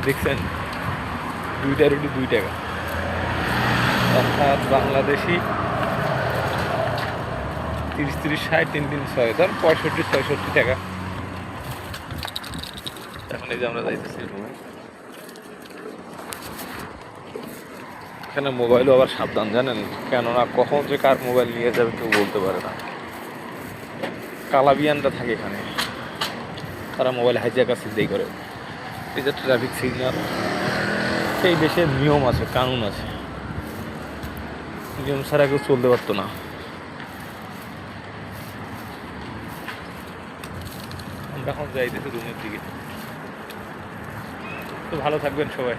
দেখছেন 2টা রুটি 2 টাকা, অর্থাৎ বাংলাদেশি 30-30-60 3-3-6 ধর 65-66 টাকা। এখন এই যে আমরা যাইতেছি রুমে। এখানে মোবাইলও আবার সাবধান জানেন, কেননা কখন যে কার মোবাইল নিয়ে যাবে কেউ বলতে পারে না। কালাবিয়ানরা থাকে এখানে, তারা মোবাইল হাইজ্যাক সিদ্ধাই করে। এই যে ট্রাফিক সিগন্যাল, সেই দেশের নিয়ম আছে, কানুন আছে, নিয়ম ছাড়া কেউ চলতে পারতো না। আমরা এখন যাইতেছি রুমের দিকে। তো ভালো থাকবেন সবাই।